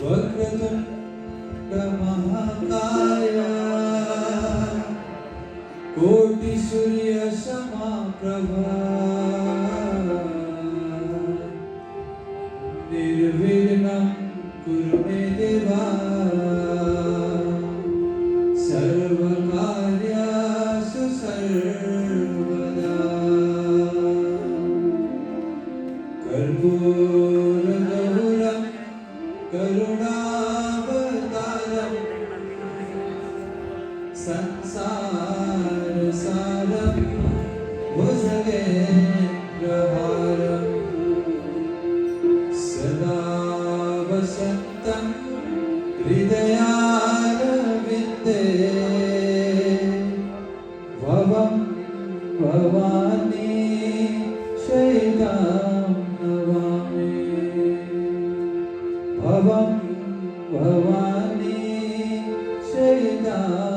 वक्रतुण्ड महाकाय कोटि सूर्य समप्रभा निर्विघ्नं कुरु मे देवा सर्वकार्येषु सर्वदा कर्पूरगौरं करुणावतारं संसारसारं भुजगेन्द्रहारं सदा वसन्तं हृदयारविन्दे भवं भवानी शयितां नमामि भवं भवानी शयितां